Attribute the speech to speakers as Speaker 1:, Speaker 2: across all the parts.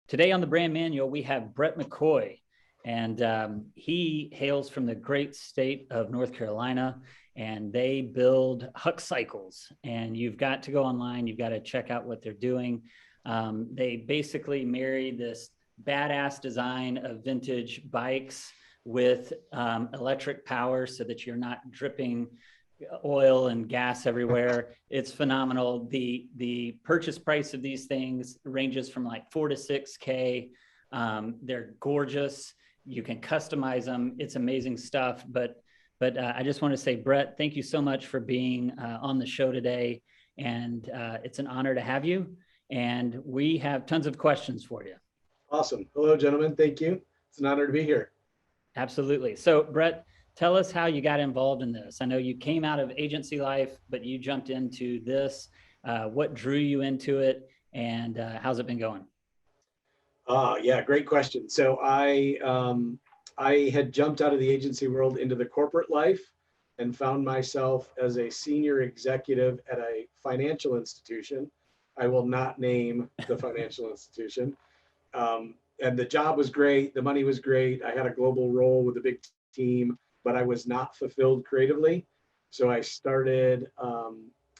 Speaker 1: Today on the Brand Manual, we have Brett McCoy, and he hails from the great state of North Carolina, and they build Huck Cycles. And you've got to go online. You've got to check out what they're doing. They basically marry this badass design of vintage bikes with electric power so that you're not dripping oil and gas everywhere. It's phenomenal. The purchase price of these things ranges from like 4 to 6K. They're gorgeous. You can customize them. It's amazing stuff. But I just want to say, Brett, thank you so much for being on the show today. And it's an honor to have you. And we have tons of questions for you.
Speaker 2: Awesome. Hello, gentlemen. Thank you. It's an honor to be here.
Speaker 1: Absolutely. So, Brett, tell us how you got involved in this. I know you came out of agency life, but you jumped into this. What drew you into it, and how's it been going?
Speaker 2: Yeah, great question. So I had jumped out of the agency world into the corporate life and found myself as a senior executive at a financial institution. I will not name the financial institution. And the job was great. The money was great. I had a global role with a big team, but I was not fulfilled creatively. So I started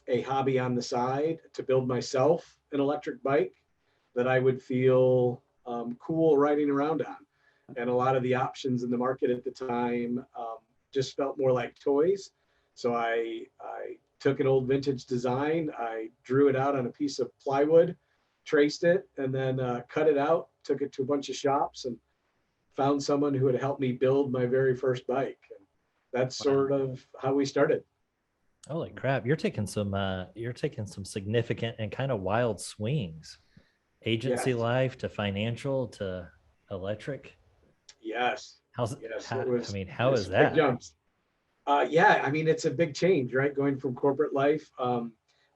Speaker 2: a hobby on the side to build myself an electric bike that I would feel cool riding around on. And a lot of the options in the market at the time just felt more like toys. So I took an old vintage design, I drew it out on a piece of plywood, traced it, and then cut it out, took it to a bunch of shops and found someone who would help me build my very first bike. And that's sort of how we started.
Speaker 3: Holy crap. You're taking some significant and kind of wild swings. Agency life to financial to electric.
Speaker 2: Yes.
Speaker 3: How is
Speaker 2: Big
Speaker 3: that?
Speaker 2: jumps. Yeah, I mean, it's a big change, right? Going from corporate life.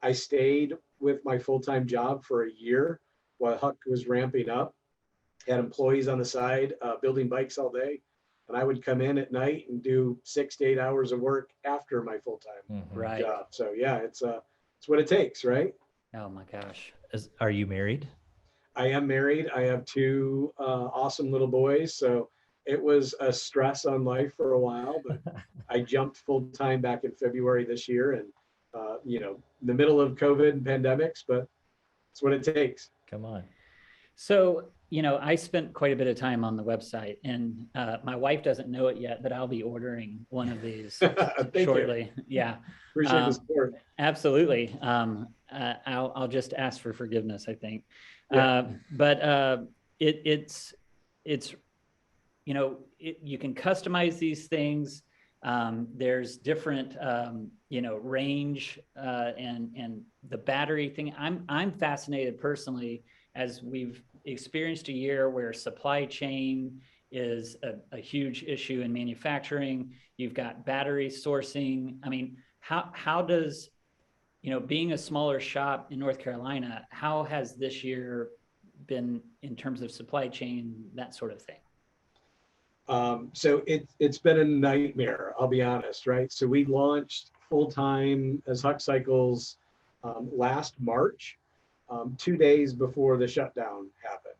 Speaker 2: I stayed with my full-time job for a year while Huck was ramping up. Had employees on the side building bikes all day. And I would come in at night and do 6 to 8 hours of work after my full-time job. So yeah, it's what it takes, right?
Speaker 1: Oh my gosh.
Speaker 3: Are you married?
Speaker 2: I am married. I have 2 awesome little boys. So it was a stress on life for a while, but I jumped full-time back in February this year, and in the middle of COVID and pandemics, but it's what it takes.
Speaker 3: Come on.
Speaker 1: So, I spent quite a bit of time on the website, and my wife doesn't know it yet, but I'll be ordering one of these shortly.
Speaker 2: You.
Speaker 1: Yeah.
Speaker 2: Appreciate the support.
Speaker 1: Absolutely. I'll just ask for forgiveness, I think.
Speaker 2: Yeah.
Speaker 1: But it's you can customize these things. There's different, range and the battery thing. I'm fascinated personally, as we've experienced a year where supply chain is a huge issue in manufacturing. You've got battery sourcing. I mean, how does, being a smaller shop in North Carolina, how has this year been in terms of supply chain, that sort of thing?
Speaker 2: So it's been a nightmare, I'll be honest, right? So we launched full-time as Huck Cycles last March, 2 days before the shutdown happened.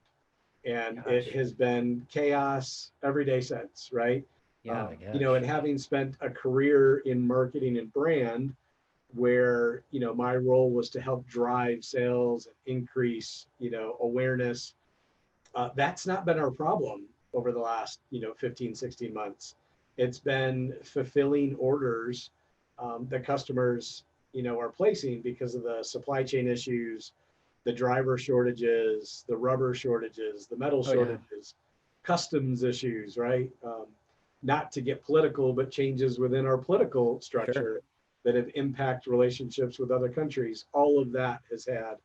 Speaker 2: And it has been chaos every day since, right?
Speaker 3: Yeah,
Speaker 2: and having spent a career in marketing and brand where, my role was to help drive sales and increase, awareness, that's not been our problem over the last 15, 16 months. It's been fulfilling orders that customers are placing because of the supply chain issues, the driver shortages, the rubber shortages, the metal shortages, customs issues, right? Not to get political, but changes within our political structure that have impacted relationships with other countries. All of that has had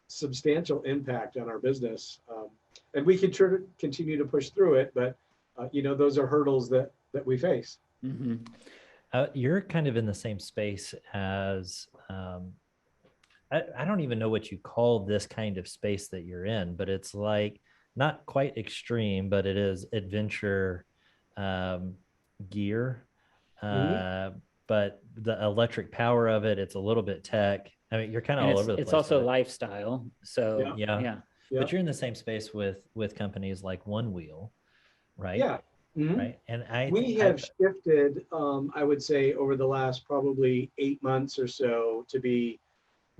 Speaker 2: substantial impact on our business. And we can continue to push through it, but those are hurdles that we face.
Speaker 1: Mm-hmm.
Speaker 3: You're kind of in the same space as, I don't even know what you call this kind of space that you're in, but it's like not quite extreme, but it is adventure gear. But the electric power of it, it's a little bit tech. I mean, you're kind of all over the place.
Speaker 1: It's also lifestyle. So
Speaker 3: yeah.
Speaker 2: Yeah.
Speaker 3: But you're in the same space with companies like One Wheel, right?
Speaker 2: Yeah. Mhm.
Speaker 3: Right. And
Speaker 2: We have shifted, I would say, over the last probably 8 months or so to be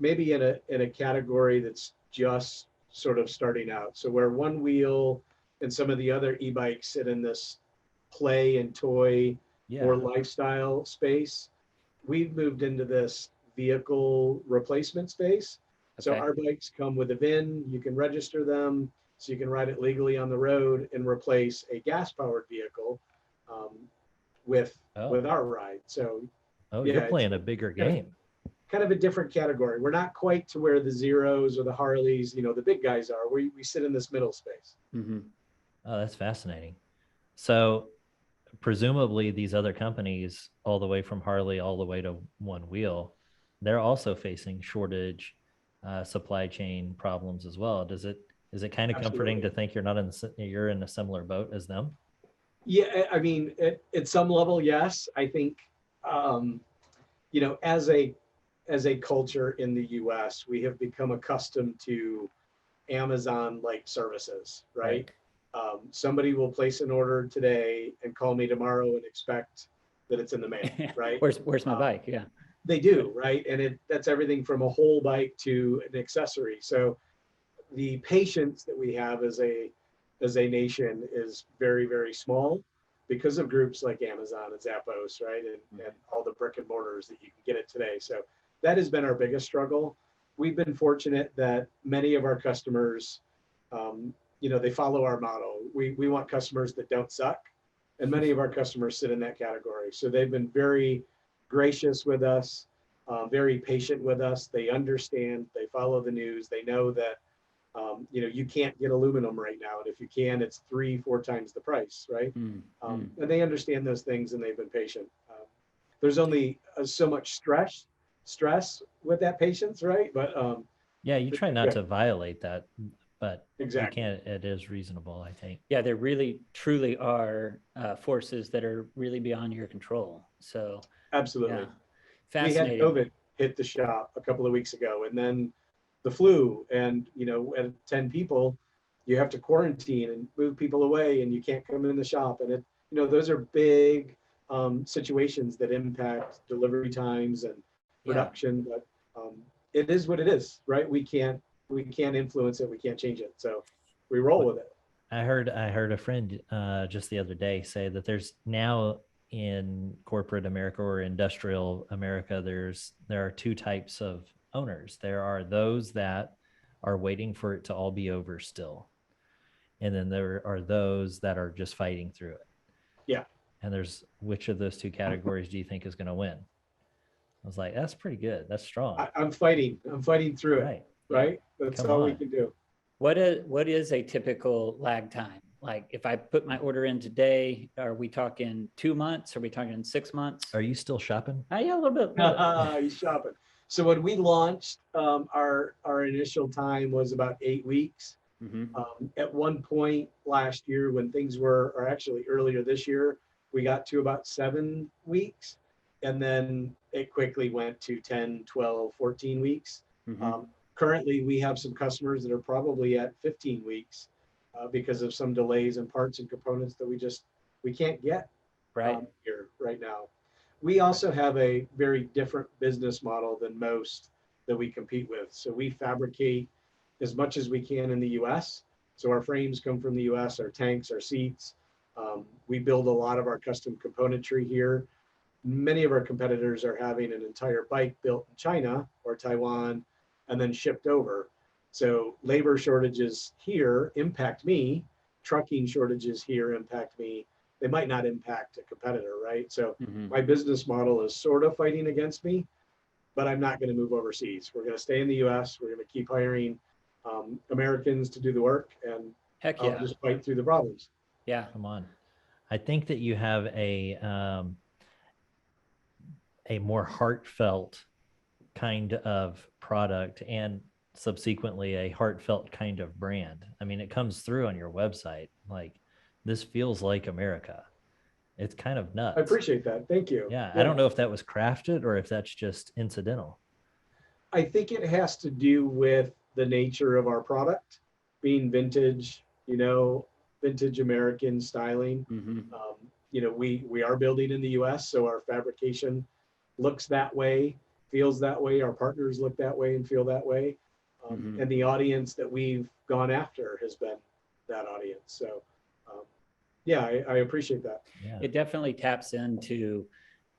Speaker 2: maybe in a category that's just sort of starting out. So where One Wheel and some of the other e-bikes sit in this play and toy, more lifestyle space, we've moved into this vehicle replacement space. So
Speaker 1: Okay.
Speaker 2: our bikes come with a VIN, you can register them, so you can ride it legally on the road and replace a gas-powered vehicle um, with our ride. So
Speaker 3: you're
Speaker 2: yeah, it's
Speaker 3: playing a bigger
Speaker 2: kind of,
Speaker 3: game.
Speaker 2: kind of a different category. We're not quite to where the Zeros or the Harleys, the big guys are. We sit in this middle space.
Speaker 1: Mm-hmm.
Speaker 3: Oh, that's fascinating. So presumably these other companies, all the way from Harley all the way to One Wheel, they're also facing shortage, supply chain problems as well. Is it kind of comforting to think you're in a similar boat as them?
Speaker 2: Yeah, I mean, at some level, yes. I think, um, as a culture in the U.S., we have become accustomed to Amazon-like services, right? Somebody will place an order today and call me tomorrow and expect that it's in the mail, right?
Speaker 1: Where's my bike? Yeah.
Speaker 2: They do, right? And that's everything from a whole bike to an accessory. So the patience that we have as a nation is very, very small because of groups like Amazon and Zappos, right? And all the brick and mortars that you can get it today. So that has been our biggest struggle. We've been fortunate that many of our customers, they follow our model. We want customers that don't suck. And many of our customers sit in that category. So they've been very gracious with us, very patient with us. They understand, they follow the news. They know that you can't get aluminum right now. And if you can, it's 3-4 times the price, right? And they understand those things and they've been patient. There's only so much stress with that patience, right? But
Speaker 3: yeah, you try not to violate that, but
Speaker 2: exactly.
Speaker 3: you can't, it is reasonable, I think.
Speaker 1: Yeah, there really truly are forces that are really beyond your control. So
Speaker 2: absolutely.
Speaker 1: Yeah. Fascinating.
Speaker 2: We had COVID hit the shop a couple of weeks ago, and then the flu, and at 10 people, you have to quarantine and move people away, and you can't come in the shop. And those are big situations that impact delivery times and production. But it is what it is, right? We can't influence it. We can't change it. So we roll with it.
Speaker 3: I heard a friend just the other day say that there's now in corporate America or industrial America, there are two types of owners. There are those that are waiting for it to all be over still. And then there are those that are just fighting through it.
Speaker 2: Yeah.
Speaker 3: And which of those two categories do you think is going to win? I was like, that's pretty good. That's strong.
Speaker 2: I'm fighting through it. Right. That's all we can do.
Speaker 1: What is a typical lag time? Like if I put my order in today, are we talking 2 months? Are we talking 6 months?
Speaker 3: Are you still shopping?
Speaker 1: Yeah, a little bit.
Speaker 2: He's shopping. So when we launched, our initial time was about 8 weeks. At one point last year, when things or actually earlier this year, we got to about 7 weeks. And then it quickly went to 10, 12, 14 weeks. Currently, we have some customers that are probably at 15 weeks because of some delays in parts and components that we can't get here right now. We also have a very different business model than most that we compete with. So we fabricate as much as we can in the US. So our frames come from the US, our tanks, our seats. We build a lot of our custom componentry here. Many of our competitors are having an entire bike built in China or Taiwan and then shipped over. So labor shortages here impact me. Trucking shortages here impact me. They might not impact a competitor, right? So my business model is sort of fighting against me, but I'm not going to move overseas. We're going to stay in the US. We're going to keep hiring Americans to do the work, and I'll just fight through the problems.
Speaker 1: Yeah.
Speaker 3: Come on. I think that you have a more heartfelt kind of product and subsequently a heartfelt kind of brand. I mean, it comes through on your website. Like, this feels like America. It's kind of nuts.
Speaker 2: I appreciate that. Thank you.
Speaker 3: Yeah. I don't know if that was crafted or if that's just incidental.
Speaker 2: I think it has to do with the nature of our product. being vintage, vintage American styling. We are building in the US, so our fabrication looks that way, feels that way. Our partners look that way and feel that way. And the audience that we've gone after has been that audience. So I appreciate that.
Speaker 3: Yeah.
Speaker 1: It definitely taps into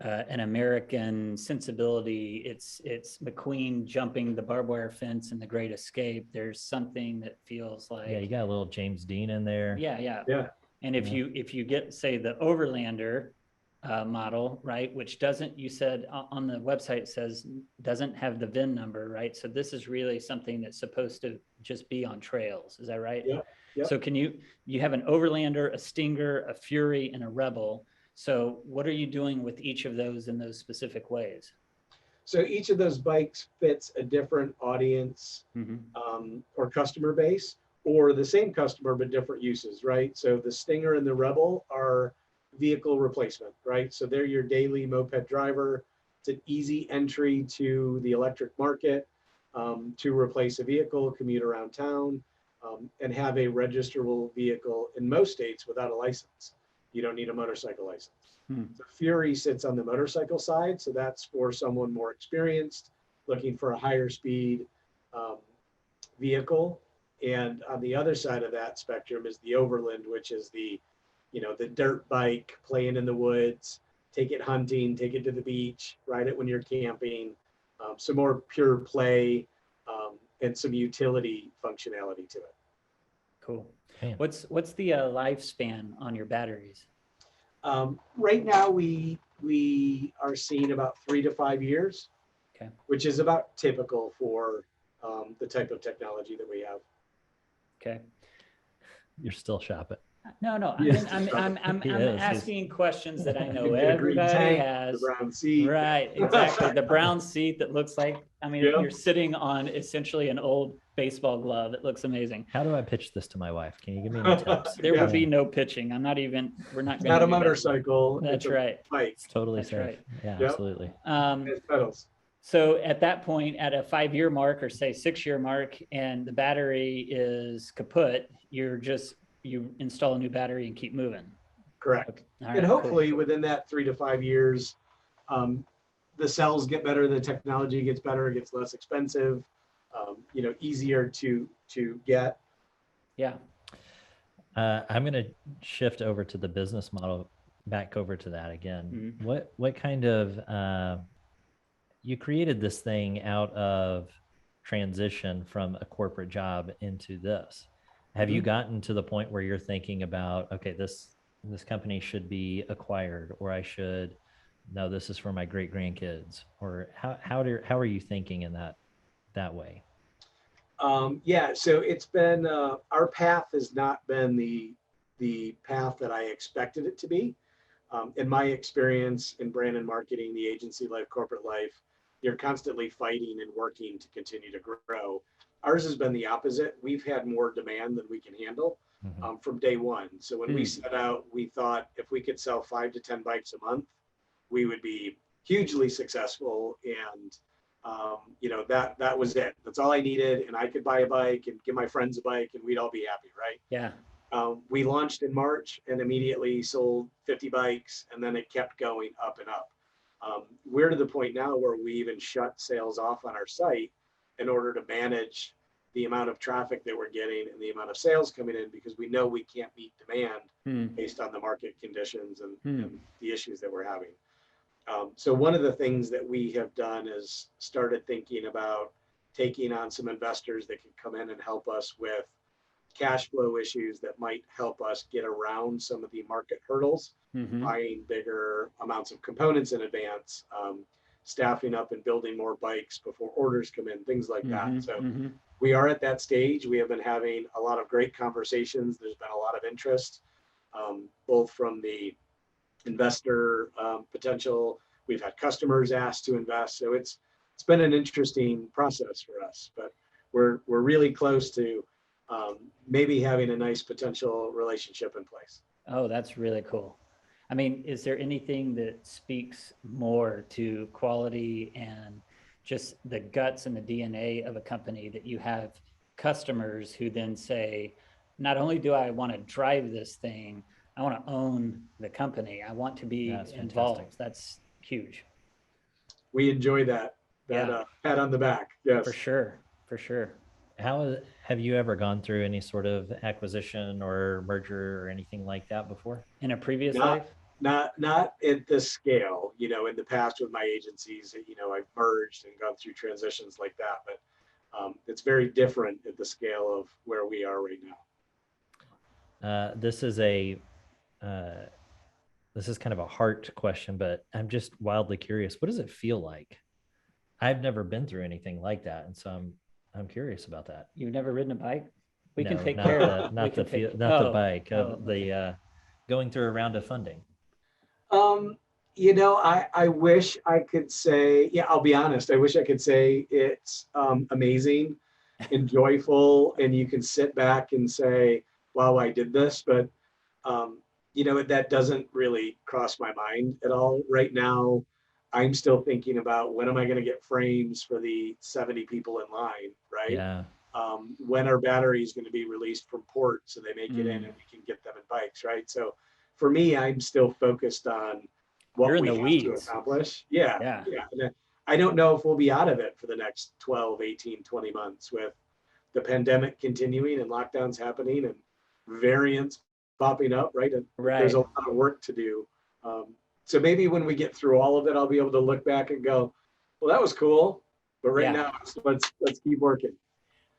Speaker 1: an American sensibility. It's McQueen jumping the barbed wire fence in The Great Escape. There's something that feels like,
Speaker 3: you got a little James Dean in there.
Speaker 1: Yeah. And if you get, say, the Overlander model, right, which doesn't, you said on the website says doesn't have the VIN number, right? So this is really something that's supposed to just be on trails. Is that right?
Speaker 2: Yeah. Yep.
Speaker 1: So you have an Overlander, a Stinger, a Fury, and a Rebel. So what are you doing with each of those in those specific ways?
Speaker 2: So each of those bikes fits a different audience or customer base, or the same customer but different uses, right? So the Stinger and the Rebel are vehicle replacement, right? So they're your daily moped driver. It's an easy entry to the electric market to replace a vehicle, commute around town, and have a registerable vehicle in most states without a license. You don't need a motorcycle license. The Fury sits on the motorcycle side, so that's for someone more experienced, looking for a higher speed vehicle. And on the other side of that spectrum is the Overland, which is the dirt bike, playing in the woods, take it hunting, take it to the beach, ride it when you're camping, some more pure play, and some utility functionality to it.
Speaker 1: Cool.
Speaker 3: Damn.
Speaker 1: What's the lifespan on your batteries?
Speaker 2: Right now, we are seeing about 3 to 5 years,
Speaker 1: Okay.
Speaker 2: which is about typical for the type of technology that we have.
Speaker 1: Okay.
Speaker 3: You're still shopping.
Speaker 1: No.
Speaker 2: Yes.
Speaker 1: I'm
Speaker 3: Yes,
Speaker 1: asking questions that I know
Speaker 2: You get a green
Speaker 1: everybody
Speaker 2: tank,
Speaker 1: has.
Speaker 2: the brown seat.
Speaker 1: Right, exactly. The brown seat that looks like,
Speaker 2: Yeah.
Speaker 1: you're sitting on essentially an old baseball glove. It looks amazing.
Speaker 3: How do I pitch this to my wife? Can you give me any tips?
Speaker 1: There
Speaker 2: Yeah.
Speaker 1: will be no pitching. We're not going
Speaker 2: It's
Speaker 1: to
Speaker 2: not a
Speaker 1: do that.
Speaker 2: motorcycle.
Speaker 1: That's
Speaker 2: it's a
Speaker 1: right.
Speaker 2: bike.
Speaker 3: It's totally
Speaker 1: That's
Speaker 3: safe.
Speaker 1: right.
Speaker 3: Yeah,
Speaker 2: Yep.
Speaker 3: absolutely.
Speaker 2: It's pedals.
Speaker 1: So at that point, at a 5-year mark or say 6-year mark, and the battery is kaput, you install a new battery and keep moving.
Speaker 2: Correct.
Speaker 1: Okay. All right,
Speaker 2: And hopefully
Speaker 1: cool.
Speaker 2: within that 3 to 5 years, the cells get better, the technology gets better, it gets less expensive, easier to get.
Speaker 1: Yeah.
Speaker 3: I'm going to shift over to the business model, back over to that again. What kind of, you created this thing out of transition from a corporate job into this. Have you gotten to the point where you're thinking about, okay, this company should be acquired, or no, this is for my great grandkids, or how are you thinking in that way?
Speaker 2: So it's been, our path has not been the path that I expected it to be. In my experience in brand and marketing, the agency life, corporate life, you're constantly fighting and working to continue to grow. Ours has been the opposite. We've had more demand than we can handle from day one. So when we set out, we thought if we could sell 5 to 10 bikes a month, we would be hugely successful. And that was it. That's all I needed. And I could buy a bike and give my friends a bike and we'd all be happy, right?
Speaker 1: Yeah.
Speaker 2: We launched in March and immediately sold 50 bikes, and then it kept going up and up. We're to the point now where we even shut sales off on our site in order to manage the amount of traffic that we're getting and the amount of sales coming in, because we know we can't meet demand based on the market conditions and the issues that we're having. So one of the things that we have done is started thinking about taking on some investors that can come in and help us with cash flow issues that might help us get around some of the market hurdles, buying bigger amounts of components in advance, staffing up and building more bikes before orders come in, things like that. So we are at that stage. We have been having a lot of great conversations. There's been a lot of interest, both from the investor potential. We've had customers asked to invest. So it's been an interesting process for us, but we're really close to maybe having a nice potential relationship in place.
Speaker 1: Oh, that's really cool. I mean, is there anything that speaks more to quality and just the guts and the DNA of a company that you have customers who then say, not only do I want to drive this thing, I want to own the company. I want to be involved. That's huge.
Speaker 2: We enjoy that pat on the back. Yes,
Speaker 1: for sure. For sure.
Speaker 3: How have you ever gone through any sort of acquisition or merger or anything like that before?
Speaker 1: In a previous life?
Speaker 2: Not at this scale. You know, in the past with my agencies, you know, I've merged and gone through transitions like that, but it's very different at the scale of where we are right now.
Speaker 3: This is kind of a heart question, but I'm just wildly curious. What does it feel like? I've never been through anything like that, and so I'm curious about that.
Speaker 1: You've never ridden a bike? We
Speaker 3: No,
Speaker 1: can take care of that.
Speaker 3: Not the bike, the going through a round of funding.
Speaker 2: You know, I wish I could say, yeah, I'll be honest. I wish I could say it's amazing and joyful, and you can sit back and say, wow, I did this. But, you know, that doesn't really cross my mind at all. Right now, I'm still thinking about when am I going to get frames for the 70 people in line, right?
Speaker 3: Yeah.
Speaker 2: When are batteries going to be released from port so they make it in and we can get them in bikes, right? So for me, I'm still focused on what we have to accomplish. Yeah. And I don't know if we'll be out of it for the next 12, 18, 20 months with the pandemic continuing and lockdowns happening and variants popping up, right? And there's a lot of work to do. So maybe when we get through all of it, I'll be able to look back and go, well, that was cool. But right now, let's keep working.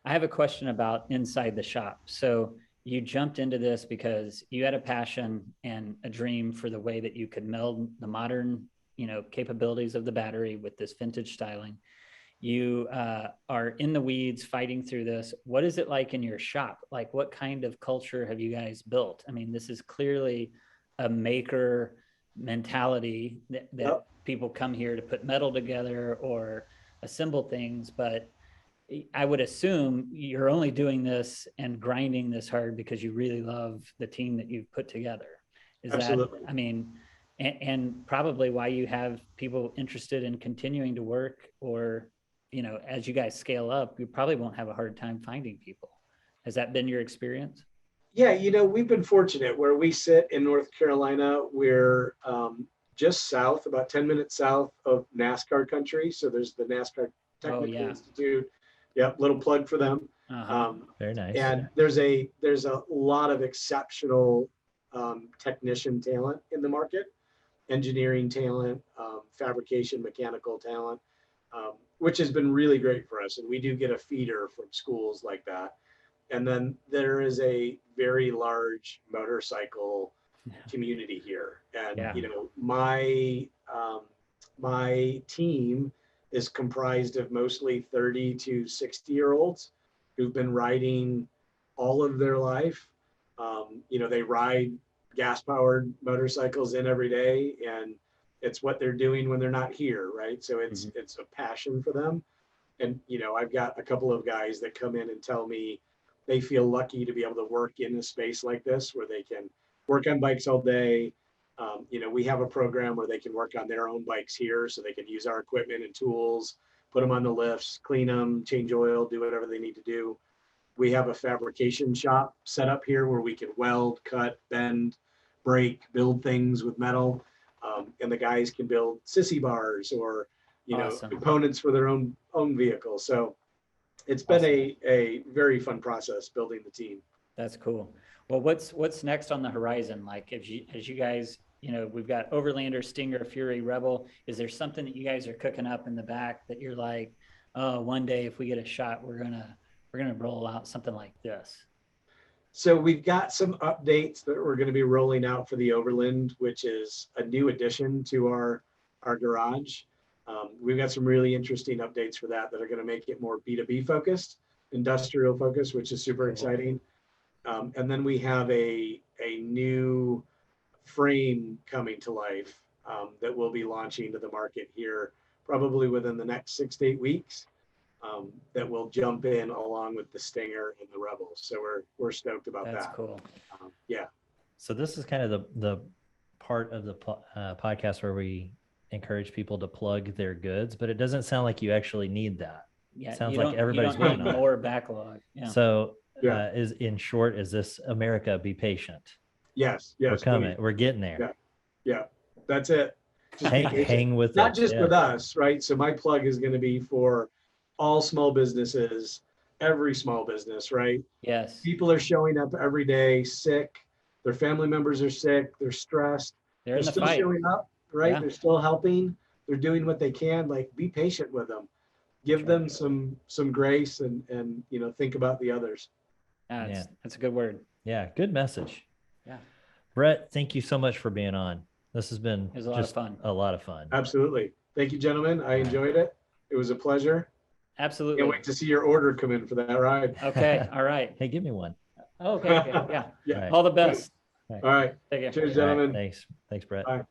Speaker 1: I have a question about inside the shop. So you jumped into this because you had a passion and a dream for the way that you could meld the modern, you know, capabilities of the battery with this vintage styling. You are in the weeds fighting through this. What is it like in your shop? Like, what kind of culture have you guys built? I mean, this is clearly a maker mentality that people come here to put metal together or assemble things, but I would assume you're only doing this and grinding this hard because you really love the team that you've put together. Is
Speaker 2: Absolutely.
Speaker 1: that, I mean, and probably why you have people interested in continuing to work, or, you know, as you guys scale up, you probably won't have a hard time finding people. Has that been your experience?
Speaker 2: Yeah, you know, we've been fortunate where we sit in North Carolina. We're just south, about 10 minutes south of NASCAR country. So there's the NASCAR Technical Institute. Yep, little plug for them.
Speaker 3: Very nice.
Speaker 2: And there's a lot of exceptional technician talent in the market, engineering talent, fabrication, mechanical talent, which has been really great for us. And we do get a feeder from schools like that. And then there is a very large motorcycle community here. And, you know, my team is comprised of mostly 30 to 60-year-olds who've been riding all of their life. You know, they ride gas-powered motorcycles in every day, and it's what they're doing when they're not here, right? So it's a passion for them. And, you know, I've got a couple of guys that come in and tell me they feel lucky to be able to work in a space like this where they can work on bikes all day. You know, we have a program where they can work on their own bikes here, so they can use our equipment and tools, put them on the lifts, clean them, change oil, do whatever they need to do. We have a fabrication shop set up here where we can weld, cut, bend, break, build things with metal. And the guys can build sissy bars or, you know, components for their own vehicles. So it's been a very fun process building the team.
Speaker 1: That's cool. Well, what's next on the horizon? Like, as you guys, you know, we've got Overlander, Stinger, Fury, Rebel. Is there something that you guys are cooking up in the back that you're like, oh, one day if we get a shot, we're gonna roll out something like this?
Speaker 2: So we've got some updates that we're going to be rolling out for the Overland, which is a new addition to our garage. We've got some really interesting updates for that are going to make it more B2B focused, industrial focused, which is super exciting. And then we have a new frame coming to life that we'll be launching to the market here probably within the next 6 to 8 weeks. That will jump in along with the Stinger and the Rebel. So we're stoked about that.
Speaker 1: That's cool.
Speaker 2: Yeah.
Speaker 3: So this is kind of the part of the podcast where we encourage people to plug their goods, but it doesn't sound like you actually need that.
Speaker 1: Yeah,
Speaker 3: Sounds
Speaker 1: you
Speaker 3: like
Speaker 1: don't,
Speaker 3: everybody's
Speaker 1: you don't
Speaker 3: working
Speaker 1: need
Speaker 3: on it.
Speaker 1: more backlog. Yeah.
Speaker 3: So
Speaker 2: Yeah.
Speaker 3: is in short, is this America, be patient?
Speaker 2: Yes,
Speaker 3: We're
Speaker 2: yes,
Speaker 3: coming.
Speaker 2: please.
Speaker 3: We're getting there.
Speaker 2: Yeah. Yeah, that's it. Just be patient.
Speaker 3: Hang with
Speaker 2: Not
Speaker 3: us.
Speaker 2: just
Speaker 3: Yeah.
Speaker 2: with us, right? So my plug is going to be for all small businesses, every small business, right?
Speaker 1: Yes.
Speaker 2: People are showing up every day sick. Their family members are sick. They're stressed.
Speaker 1: They're in the
Speaker 2: still
Speaker 1: fight.
Speaker 2: showing up, right?
Speaker 1: Yeah.
Speaker 2: They're still helping. They're doing what they can. Like, be patient with them. Give
Speaker 1: Sure.
Speaker 2: them some grace and think about the others.
Speaker 1: That's a good word.
Speaker 3: Yeah. Good message.
Speaker 1: Yeah.
Speaker 3: Brett, thank you so much for being on. This has been
Speaker 1: It was a lot of fun.
Speaker 3: A lot of fun.
Speaker 2: Absolutely. Thank you, gentlemen. I enjoyed it. It was a pleasure.
Speaker 1: Absolutely.
Speaker 2: Can't wait to see your order come in for that ride.
Speaker 1: Okay. All right.
Speaker 3: Hey, give me one.
Speaker 1: Okay. Yeah.
Speaker 2: Yeah.
Speaker 3: All right.
Speaker 1: All the best.
Speaker 2: All right.
Speaker 1: Take care.
Speaker 2: Cheers,
Speaker 3: All right.
Speaker 2: gentlemen.
Speaker 3: Thanks, Brett.
Speaker 2: Bye.